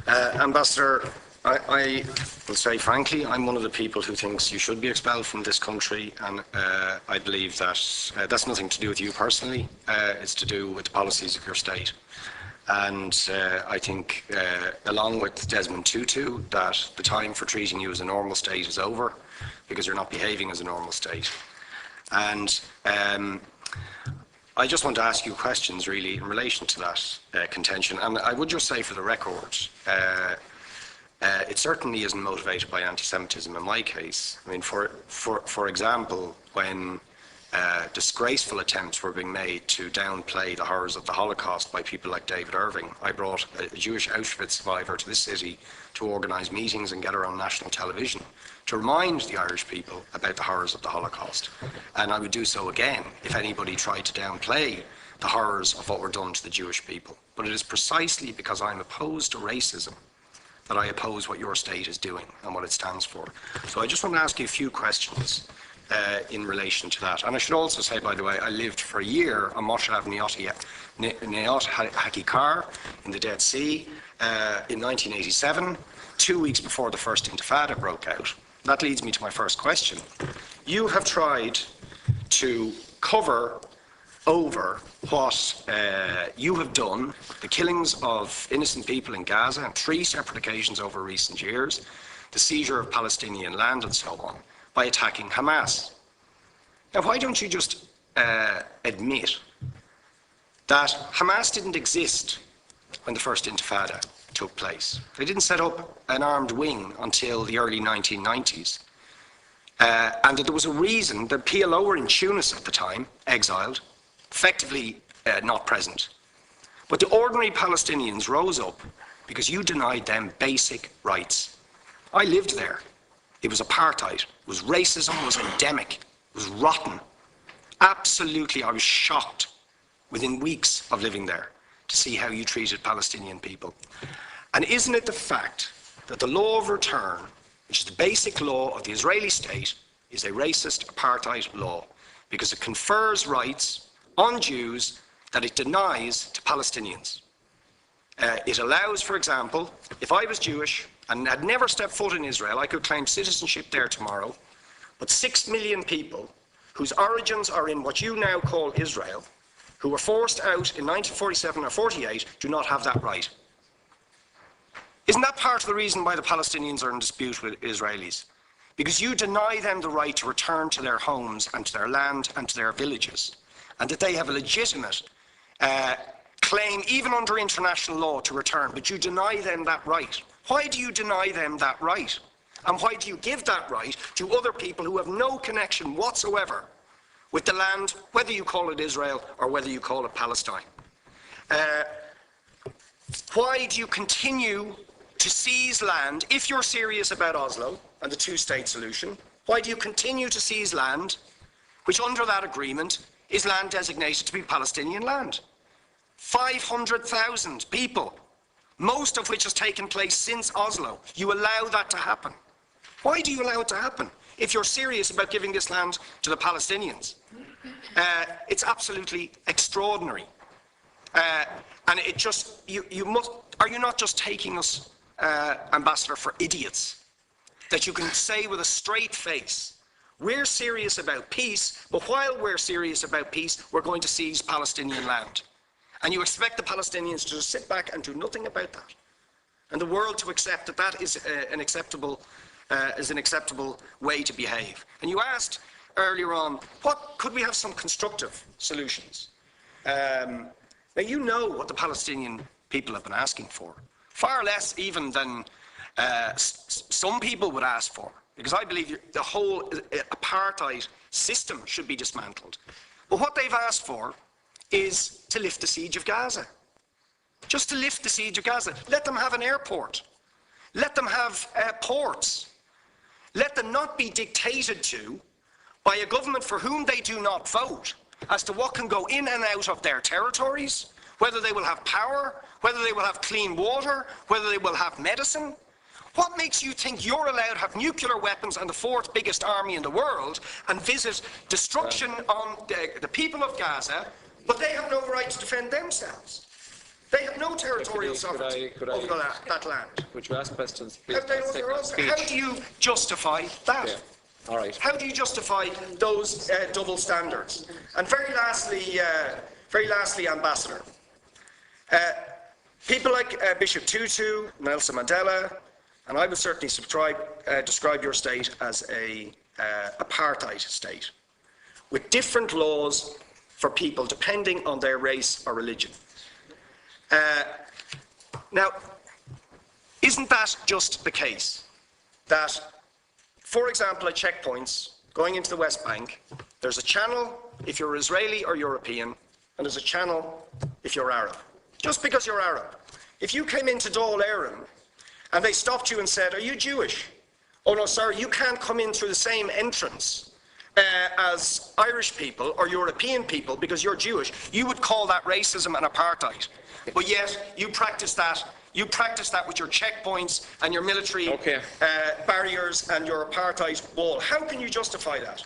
Ambassador, I will say frankly, I'm one of the people who thinks you should be expelled from this country, and I believe that that's nothing to do with you personally. It's to do with the policies of your state. And I think, along with Desmond Tutu, that the time for treating you as a normal state is over, because you're not behaving as a normal state. And I just want to ask you questions, really, in relation to that contention. And I would just say, for the record, it certainly isn't motivated by anti-Semitism in my case. I mean, for example, when disgraceful attempts were being made to downplay the horrors of the Holocaust by people like David Irving, I brought a Jewish Auschwitz survivor to this city to organise meetings and get her on national television to remind the Irish people about the horrors of the Holocaust. And I would do so again if anybody tried to downplay the horrors of what were done to the Jewish people. But it is precisely because I'm opposed to racism that I oppose what your state is doing and what it stands for. So I just want to ask you a few questions in relation to that. And I should also say, by the way, I lived for a year on Moshav Neot Hakikar in the Dead Sea in 1987, 2 weeks before the first Intifada broke out. That leads me to my first question. You have tried to cover over what you have done, the killings of innocent people in Gaza on 3 separate occasions over recent years, the seizure of Palestinian land and so on, by attacking Hamas. Now, why don't you just admit that Hamas didn't exist when the first Intifada took place? They didn't set up an armed wing until the early 1990s. And that there was a reason that PLO were in Tunis at the time, exiled, effectively not present. But the ordinary Palestinians rose up because you denied them basic rights. I lived there. It was apartheid. It was racism. It was endemic. It was rotten. Absolutely, I was shocked within weeks of living there to see how you treated Palestinian people. And isn't it the fact that the law of return, which is the basic law of the Israeli state, is a racist apartheid law because it confers rights on Jews that it denies to Palestinians. It allows, for example, if I was Jewish and had never stepped foot in Israel, I could claim citizenship there tomorrow, but 6 million people whose origins are in what you now call Israel, who were forced out in 1947 or 48, do not have that right. Isn't that part of the reason why the Palestinians are in dispute with Israelis? Because you deny them the right to return to their homes and to their land and to their villages, and that they have a legitimate claim, even under international law, to return, but you deny them that right. Why do you deny them that right? And why do you give that right to other people who have no connection whatsoever with the land, whether you call it Israel or whether you call it Palestine? Why do you continue to seize land, if you're serious about Oslo and the two-state solution? Why do you continue to seize land, which under that agreement is land designated to be Palestinian land? 500,000 people, most of which has taken place since Oslo. You allow that to happen. Why do you allow it to happen if you're serious about giving this land to the Palestinians? It's absolutely extraordinary. And it just, you must, are you not just taking us, Ambassador, for idiots? That you can say with a straight face, we're serious about peace, but while we're serious about peace, we're going to seize Palestinian land. And you expect the Palestinians to just sit back and do nothing about that. And the world to accept that that is an acceptable way to behave. And you asked earlier on, could we have some constructive solutions? Now, you know what the Palestinian people have been asking for. Far less even than some people would ask for. Because I believe the whole apartheid system should be dismantled. But what they've asked for is to lift the siege of Gaza. Just to lift the siege of Gaza. Let them have an airport. Let them have ports. Let them not be dictated to by a government for whom they do not vote as to what can go in and out of their territories, whether they will have power, whether they will have clean water, whether they will have medicine. What makes you think you're allowed to have nuclear weapons and the 4th biggest army in the world and visit destruction on the people of Gaza, but they have no right to defend themselves? They have no territorial sovereignty over that land. Could you ask questions, please? How do you justify that? Yeah. All right. How do you justify those double standards? And very lastly, Ambassador, people like Bishop Tutu, Nelson Mandela, and I would certainly describe your state as a apartheid state, with different laws for people depending on their race or religion. Now, isn't that just the case that, for example, at checkpoints going into the West Bank, there's a channel if you're Israeli or European, and there's a channel if you're Arab. Just because you're Arab. If you came into Dáil Éireann and they stopped you and said, "Are you Jewish?" "Oh no, sorry, you can't come in through the same entrance as Irish people or European people because you're Jewish," you would call that racism and apartheid. But yet you practice that. You practice that with your checkpoints and your military barriers and your apartheid wall. How can you justify that?